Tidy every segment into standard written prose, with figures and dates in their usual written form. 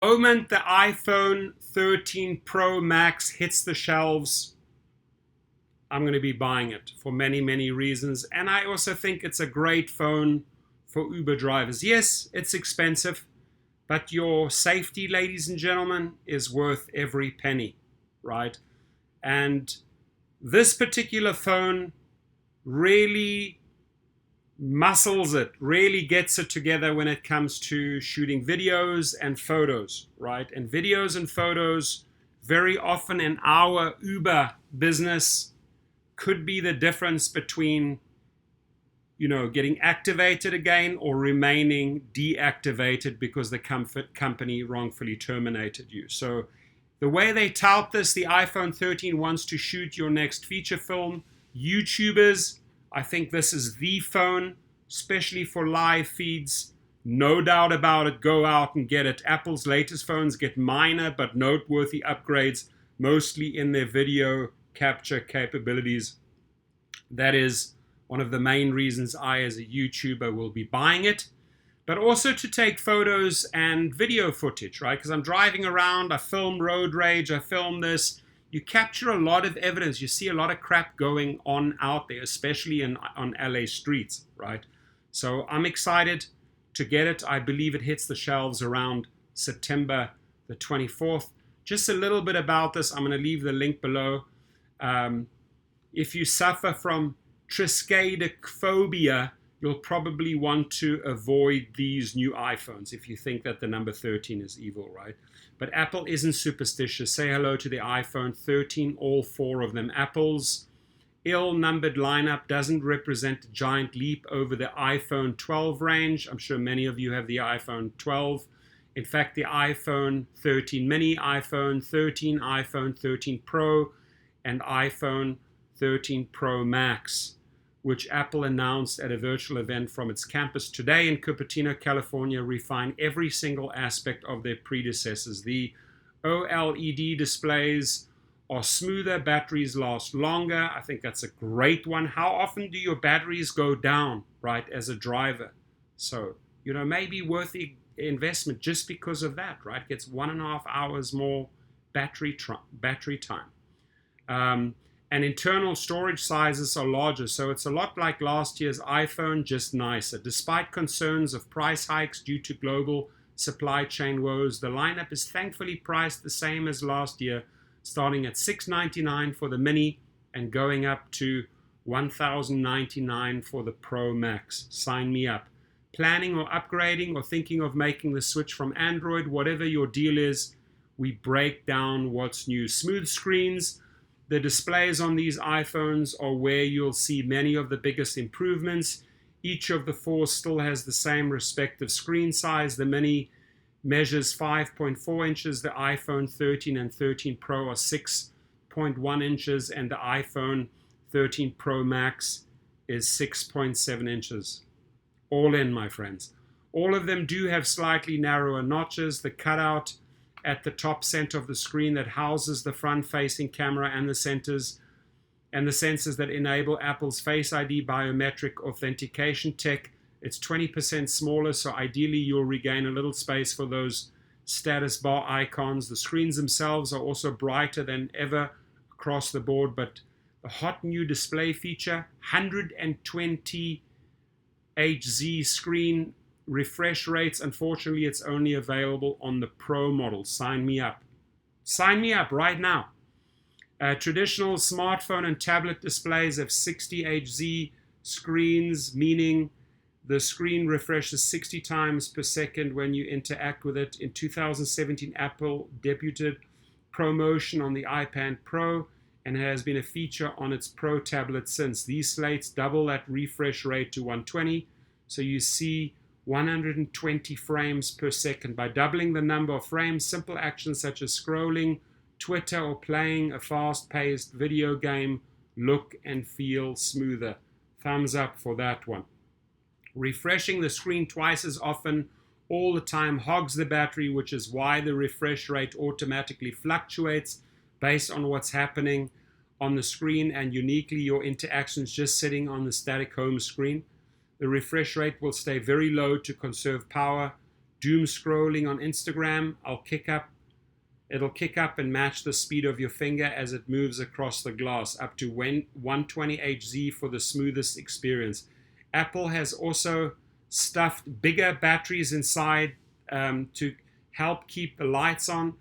Moment the iPhone 13 Pro Max hits the shelves, I'm going to be buying it for many, many reasons. And I also think it's a great phone for Uber drivers. Yes, it's expensive, but your safety, ladies and gentlemen, is worth every penny, right? And this particular phone really muscles it, really gets it together when it comes to shooting videos and photos, right? And videos and photos very often in our Uber business could be the difference between, getting activated again or remaining deactivated because the company wrongfully terminated you. So the way they tout this, the iPhone 13 wants to shoot your next feature film. YouTubers, I think this is the phone, especially for live feeds. No doubt about it, go out and get it. Apple's latest phones get minor but noteworthy upgrades, mostly in their video capture capabilities. That is one of the main reasons I, as a YouTuber, will be buying it. But also to take photos and video footage, right? Because I'm driving around, I film road rage, I film this. You capture a lot of evidence. You see a lot of crap going on out there, especially on LA streets, right? So I'm excited to get it. I believe it hits the shelves around September the 24th. Just a little bit about this. I'm going to leave the link below. If you suffer from triskaidekaphobia, you'll probably want to avoid these new iPhones if you think that the number 13 is evil, right? But Apple isn't superstitious. Say hello to the iPhone 13, all four of them. Apple's ill-numbered lineup doesn't represent a giant leap over the iPhone 12 range. I'm sure many of you have the iPhone 12. In fact, the iPhone 13 mini, iPhone 13, iPhone 13 Pro, and iPhone 13 Pro Max, which Apple announced at a virtual event from its campus today in Cupertino, California, refine every single aspect of their predecessors. The OLED displays are smoother, batteries last longer. I think that's a great one. How often do your batteries go down, right, as a driver? So, maybe worth the investment just because of that, right? Gets 1.5 hours more battery time. And internal storage sizes are larger, so it's a lot like last year's iPhone, just nicer. Despite concerns of price hikes due to global supply chain woes, the lineup is thankfully priced the same as last year, starting at $699 for the Mini and going up to $1,099 for the Pro Max. Sign me up. Planning or upgrading or thinking of making the switch from Android, whatever your deal is, we break down what's new. Smooth screens. The displays on these iPhones are where you'll see many of the biggest improvements. Each of the four still has the same respective screen size. The Mini measures 5.4 inches. The iPhone 13 and 13 Pro are 6.1 inches. And the iPhone 13 Pro Max is 6.7 inches. All in, my friends. All of them do have slightly narrower notches. The cutout at the top center of the screen that houses the front-facing camera and the sensors that enable Apple's Face ID biometric authentication tech. It's 20% smaller, so ideally you'll regain a little space for those status bar icons. The screens themselves are also brighter than ever across the board, but the hot new display feature, 120 Hz screen refresh rates. Unfortunately, it's only available on the Pro model. Sign me up. Sign me up right now. Traditional smartphone and tablet displays have 60 Hz screens, meaning the screen refreshes 60 times per second when you interact with it. In 2017, Apple debuted ProMotion on the iPad Pro and has been a feature on its Pro tablet since. These slates double that refresh rate to 120, so you see 120 frames per second. By doubling the number of frames, simple actions such as scrolling Twitter or playing a fast-paced video game look and feel smoother. Thumbs up for that one. Refreshing the screen twice as often all the time hogs the battery, which is why the refresh rate automatically fluctuates based on what's happening on the screen and uniquely your interactions just sitting on the static home screen. The refresh rate will stay very low to conserve power doom scrolling on Instagram, it'll kick up and match the speed of your finger as it moves across the glass, up to 120Hz for the smoothest experience. Apple has also stuffed bigger batteries inside to help keep the lights on,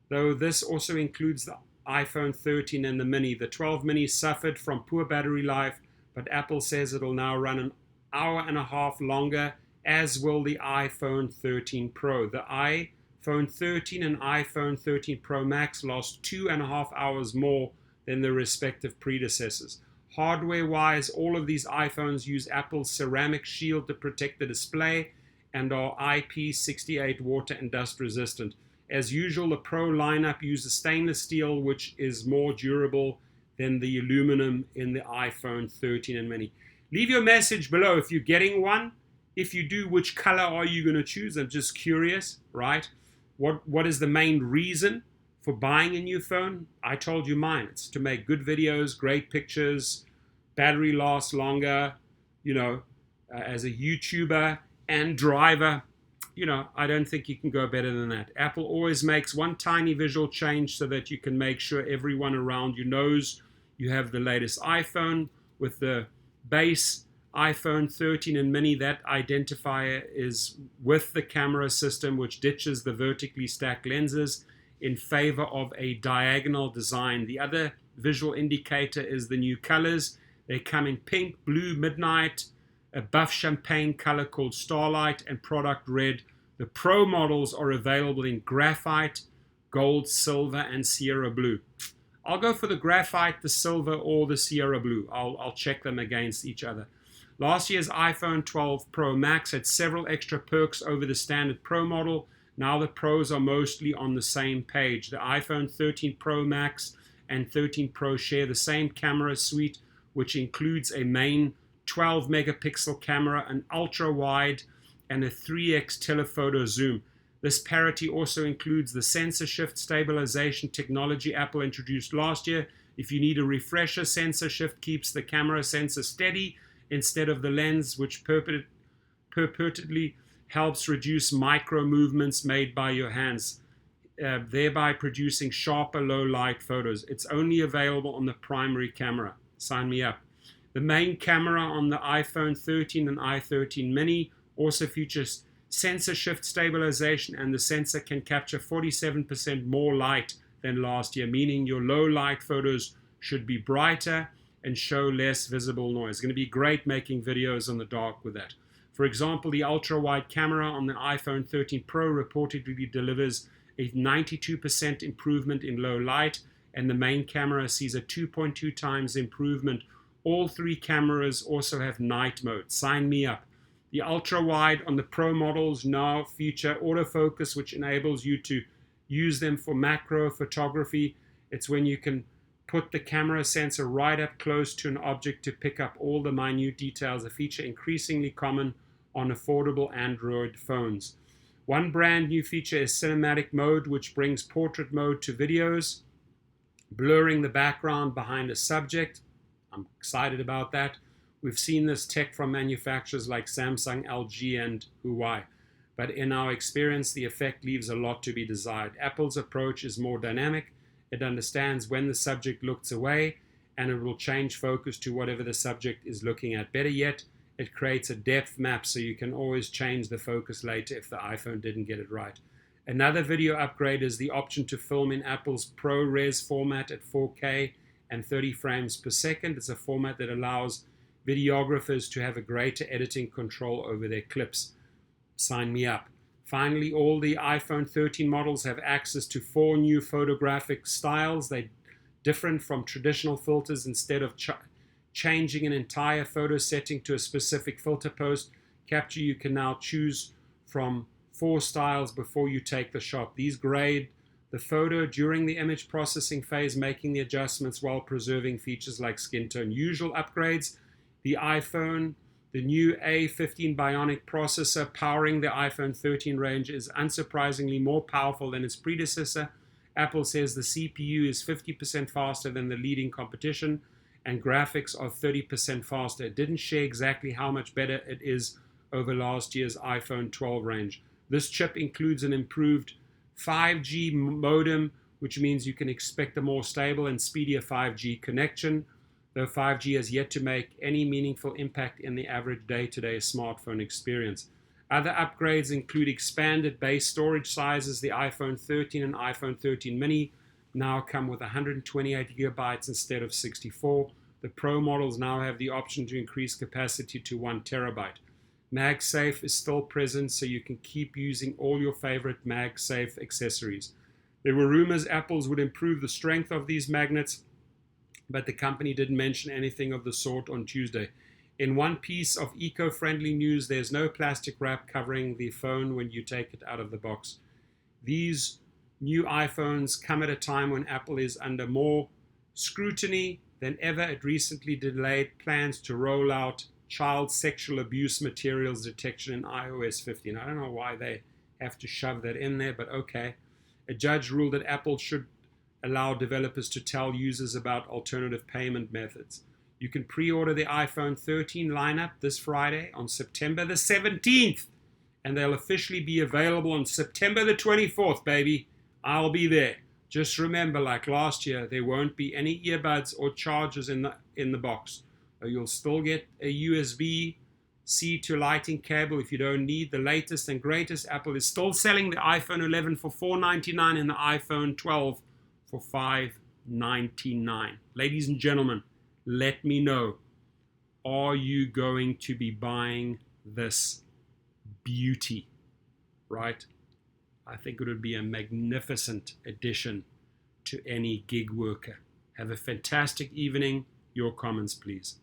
though this also includes the iPhone 13 and the Mini. The 12 Mini suffered from poor battery life, but Apple says it'll now run an hour and a half longer, as will the iPhone 13 Pro. The iPhone 13 and iPhone 13 Pro Max lost 2.5 hours more than their respective predecessors. Hardware-wise, all of these iPhones use Apple's ceramic shield to protect the display and are IP68 water and dust resistant. As usual, the Pro lineup uses stainless steel, which is more durable than the aluminum in the iPhone 13 and Mini. Leave your message below if you're getting one. If you do, which color are you going to choose? I'm just curious, right? What is the main reason for buying a new phone? I told you mine. It's to make good videos, great pictures, battery lasts longer, as a YouTuber and driver. I don't think you can go better than that. Apple always makes one tiny visual change so that you can make sure everyone around you knows you have the latest iPhone. With the base iPhone 13 and Mini, that identifier is with the camera system, which ditches the vertically stacked lenses in favor of a diagonal design. The other visual indicator is the new colors. They come in pink, blue, midnight, a buff champagne color called Starlight, and product red. The Pro models are available in graphite, gold, silver, and Sierra blue. I'll go for the graphite, the silver, or the Sierra blue. I'll check them against each other. Last year's iPhone 12 Pro Max had several extra perks over the standard Pro model. Now the Pros are mostly on the same page. The iPhone 13 Pro Max and 13 Pro share the same camera suite, which includes a main 12 megapixel camera, an ultra wide, and a 3x telephoto zoom. This parity also includes the sensor shift stabilization technology Apple introduced last year. If you need a refresher, sensor shift keeps the camera sensor steady instead of the lens, which purportedly helps reduce micro movements made by your hands, thereby producing sharper low light photos. It's only available on the primary camera. Sign me up. The main camera on the iPhone 13 and i13 Mini also features sensor shift stabilization, and the sensor can capture 47% more light than last year, meaning your low light photos should be brighter and show less visible noise. It's going to be great making videos on the dark with that. For example, the ultra wide camera on the iPhone 13 Pro reportedly delivers a 92% improvement in low light, and the main camera sees a 2.2 times improvement. All three cameras also have night mode. Sign me up. The ultra wide on the Pro models now feature autofocus, which enables you to use them for macro photography. It's when you can put the camera sensor right up close to an object to pick up all the minute details, a feature increasingly common on affordable Android phones. One brand new feature is cinematic mode, which brings portrait mode to videos, blurring the background behind a subject. I'm excited about that. We've seen this tech from manufacturers like Samsung, LG, and Huawei. But in our experience, the effect leaves a lot to be desired. Apple's approach is more dynamic. It understands when the subject looks away, and it will change focus to whatever the subject is looking at. Better yet, it creates a depth map so you can always change the focus later if the iPhone didn't get it right. Another video upgrade is the option to film in Apple's ProRes format at 4K and 30 frames per second. It's a format that allows videographers to have a greater editing control over their clips. Sign me up. Finally, all the iPhone 13 models have access to 4 new photographic styles. They're different from traditional filters. Instead of changing an entire photo setting to a specific filter post capture, you can now choose from 4 styles before you take the shot. These grade the photo during the image processing phase, making the adjustments while preserving features like skin tone. Usual upgrades: the new A15 Bionic processor powering the iPhone 13 range is unsurprisingly more powerful than its predecessor. Apple says the CPU is 50% faster than the leading competition, and graphics are 30% faster. It didn't share exactly how much better it is over last year's iPhone 12 range. This chip includes an improved 5G modem, which means you can expect a more stable and speedier 5G connection, though 5G has yet to make any meaningful impact in the average day-to-day smartphone experience. Other upgrades include expanded base storage sizes. The iPhone 13 and iPhone 13 mini now come with 128 gigabytes instead of 64. The Pro models now have the option to increase capacity to 1 terabyte. Magsafe is still present, so you can keep using all your favorite Magsafe accessories. There were rumors Apple would improve the strength of these magnets, but the company didn't mention anything of the sort on Tuesday. In one piece of eco-friendly news, there's no plastic wrap covering the phone when you take it out of the box. These new iPhones come at a time when Apple is under more scrutiny than ever. It recently delayed plans to roll out child sexual abuse materials detection in iOS 15. I don't know why they have to shove that in there, but okay. A judge ruled that Apple should allow developers to tell users about alternative payment methods. You can pre-order the iPhone 13 lineup this Friday on September the 17th, and they'll officially be available on September the 24th, baby. I'll be there. Just remember, like last year, there won't be any earbuds or chargers in the box. You'll still get a USB-C to lighting cable if you don't need the latest and greatest. Apple is still selling the iPhone 11 for $499 and the iPhone 12 for $599. Ladies and gentlemen, let me know, are you going to be buying this beauty, right? I think it would be a magnificent addition to any gig worker. Have a fantastic evening. Your comments, please.